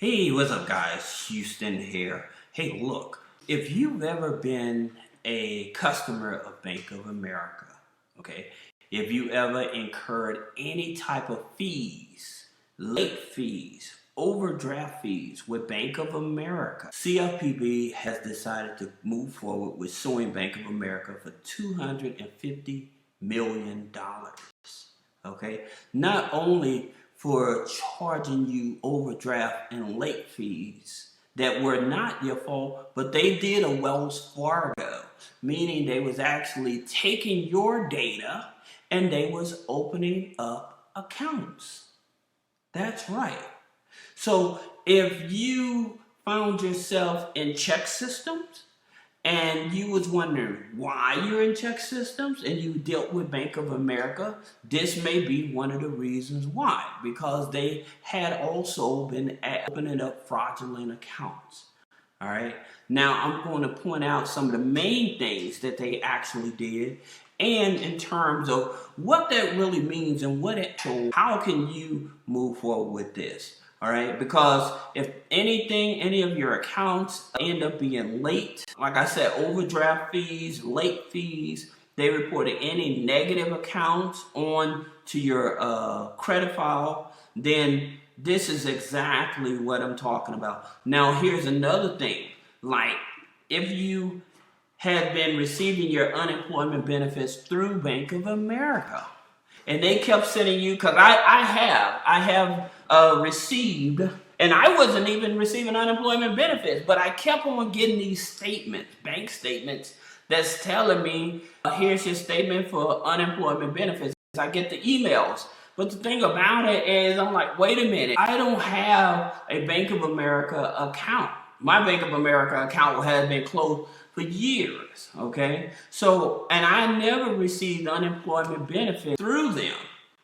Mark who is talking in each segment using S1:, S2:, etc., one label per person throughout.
S1: Hey, what's up, guys? Houston here. Hey, look, if you've ever been a customer of Bank of America, okay, if you ever incurred any type of fees, late fees, overdraft fees with Bank of America, CFPB has decided to move forward with suing Bank of America for $250 million. Okay, not only for charging you overdraft and late fees that were not your fault, but they did a Wells Fargo, meaning they was actually taking your data and they was opening up accounts. That's right. So if you found yourself in check systems and you was wondering why you're in check systems and you dealt with Bank of America, this may be one of the reasons why, because they had also been opening up fraudulent accounts. All right. Now I'm going to point out some of the main things that they actually did, and in terms of what that really means and what it shows, how can you move forward with this? All right, because if anything, any of your accounts end up being late, like I said, overdraft fees, late fees, they reported any negative accounts on to your credit file, then this is exactly what I'm talking about. Now, here's another thing. Like, if you had been receiving your unemployment benefits through Bank of America, and they kept sending you, because I have received, and I wasn't even receiving unemployment benefits, but I kept on getting these statements, bank statements, that's telling me, here's your statement for unemployment benefits. I get the emails. But the thing about it is, I'm like, wait a minute, I don't have a Bank of America account. My Bank of America account has been closed for years, okay? So, and I never received unemployment benefits through them.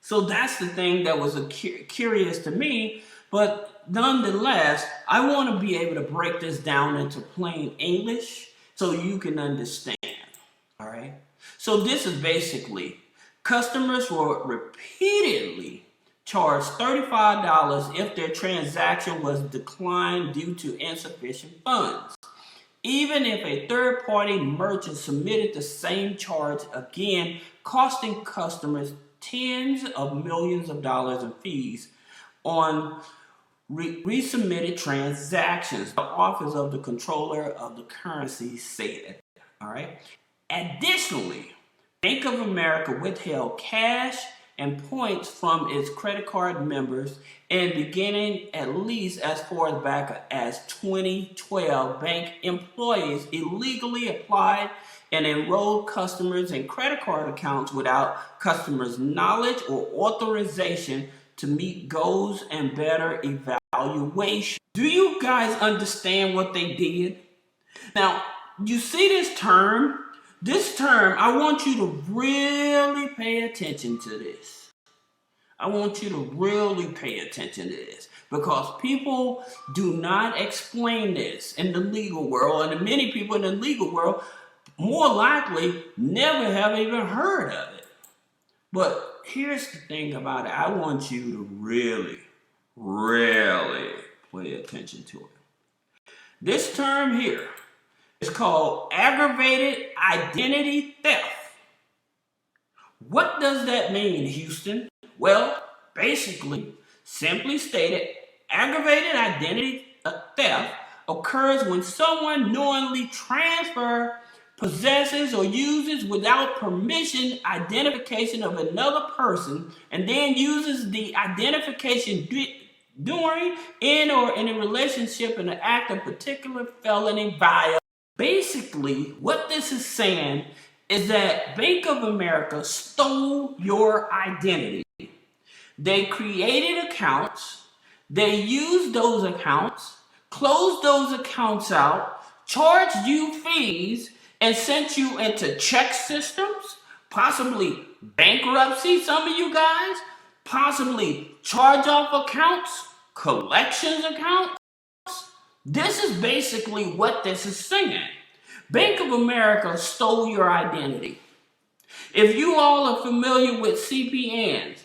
S1: So that's the thing that was curious to me, but nonetheless, I want to be able to break this down into plain English so you can understand, all right? So this is basically, customers were repeatedly charged $35 if their transaction was declined due to insufficient funds. Even if a third-party merchant submitted the same charge, again, costing customers tens of millions of dollars in fees on resubmitted transactions, the Office of the Controller of the Currency said. All right. Additionally, Bank of America withheld cash and points from its credit card members, and beginning at least as far back as 2012, bank employees illegally applied and enrolled customers in credit card accounts without customers' knowledge or authorization to meet goals and better evaluation. Do you guys understand what they did? Now, you see this term? This term, I want you to really pay attention to this. I want you to really pay attention to this, because people do not explain this in the legal world, and many people in the legal world more likely never have even heard of it. But here's the thing about it. I want you to really, really pay attention to it. This term here, it's called aggravated identity theft. What does that mean, Houston? Well, basically, simply stated, aggravated identity theft occurs when someone knowingly transfers, possesses, or uses without permission identification of another person, and then uses the identification during, in, or in a relationship in the act of particular felony via. Basically, what this is saying is that Bank of America stole your identity. They created accounts, they used those accounts, closed those accounts out, charged you fees, and sent you into check systems, possibly bankruptcy, some of you guys, possibly charge-off accounts, collections accounts. This is basically what this is saying. Bank of America stole your identity. If you all are familiar with CPNs,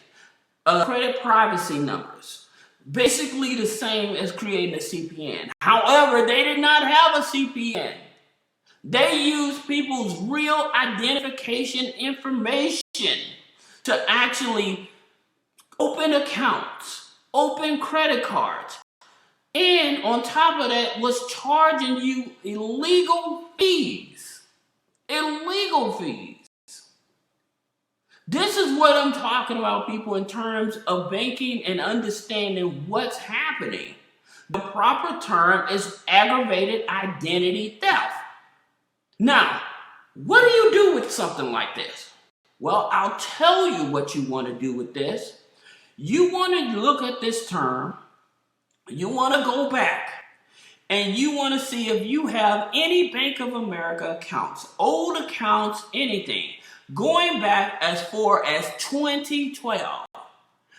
S1: credit privacy numbers, Basically the same as creating a CPN. However, they did not have a CPN. They used people's real identification information to actually open accounts, open credit cards, and on top of that was charging you illegal fees. Illegal fees. This is what I'm talking about, people, in terms of banking and understanding what's happening. The proper term is aggravated identity theft. Now, what do you do with something like this? Well, I'll tell you what you want to do with this. You want to look at this term, you want to go back, and you want to see if you have any Bank of America accounts, old accounts, anything, going back as far as 2012.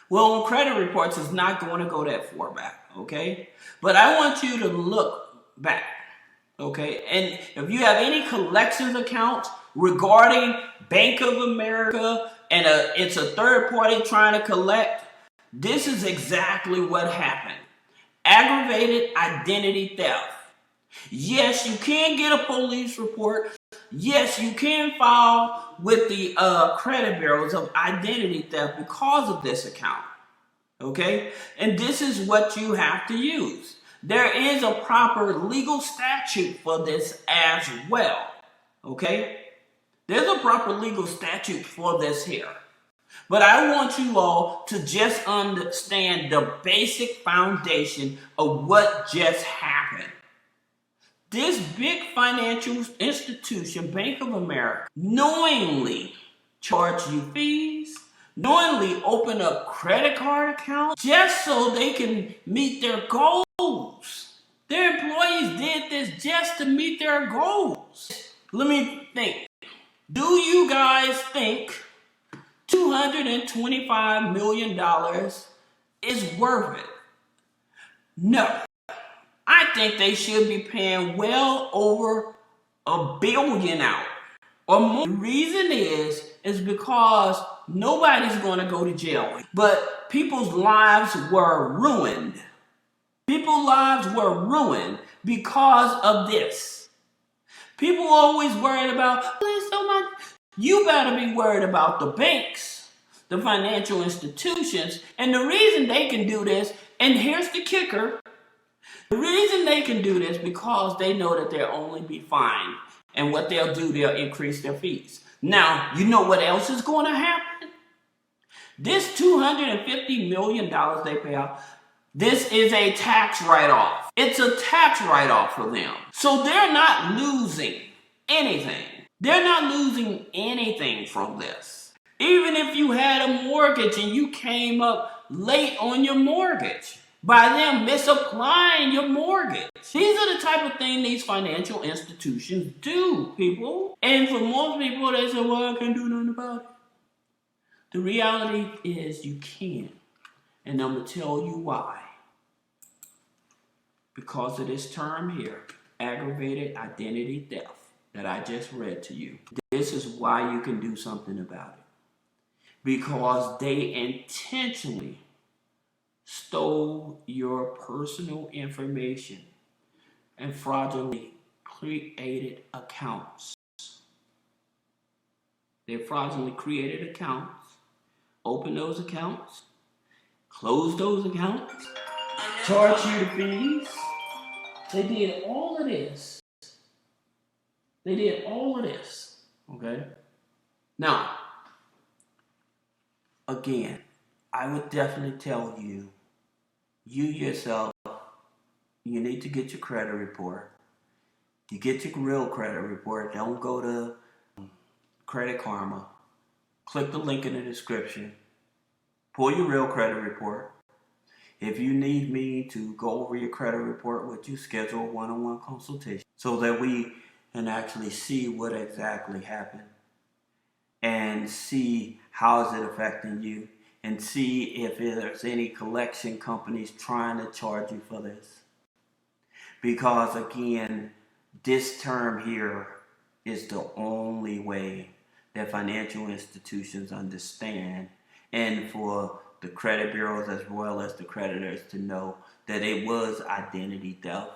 S1: Well, on credit reports, it's not going to go that far back, okay? But I want you to look back, okay? And if you have any collections accounts regarding Bank of America and it's a third party trying to collect, this is exactly what happened. Aggravated identity theft. Yes, you can get a police report. Yes, you can file with the credit bureaus of identity theft because of this account. Okay? And this is what you have to use. There is a proper legal statute for this as well. Okay? There's a proper legal statute for this here. But I want you all to just understand the basic foundation of what just happened. This big financial institution, Bank of America, knowingly charge you fees, knowingly open up credit card accounts just so they can meet their goals. Their employees did this just to meet their goals. Let me think. Do you guys think $225 million is worth it? No. I think they should be paying well over $1 billion out or more. The reason is because nobody's going to go to jail. But people's lives were ruined. People's lives were ruined because of this. People are always worried about, there's so much. You better be worried about the banks, the financial institutions, and the reason they can do this, and here's the kicker, the reason they can do this because they know that they'll only be fined, and what they'll do, they'll increase their fees. Now, you know what else is going to happen? This $250 million they pay out, this is a tax write-off. It's a tax write-off for them. So they're not losing anything. They're not losing anything from this. Even if you had a mortgage and you came up late on your mortgage by them misapplying your mortgage. These are the type of thing these financial institutions do, people. And for most people, they say, well, I can't do nothing about it. The reality is you can. And I'm going to tell you why. Because of this term here, aggravated identity theft, that I just read to you. This is why you can do something about it. Because they intentionally stole your personal information and fraudulently created accounts. They fraudulently created accounts, opened those accounts, closed those accounts, charged you the fees. They did all of this. They did all of this, okay? Now, again, I would definitely tell you, you yourself, you need to get your credit report. You get your real credit report. Don't go to Credit Karma. Click the link in the description. Pull your real credit report. If you need me to go over your credit report with you, schedule a one-on-one consultation so that we can actually see what exactly happened and see how is it affecting you and see if there's any collection companies trying to charge you for this. Because again, this term here is the only way that financial institutions understand, and for the credit bureaus as well as the creditors to know that it was identity theft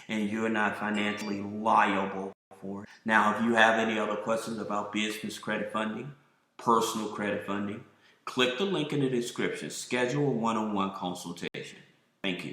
S1: and you're not financially liable for it. Now, if you have any other questions about business credit funding, personal credit funding, click the link in the description. Schedule a one-on-one consultation. Thank you.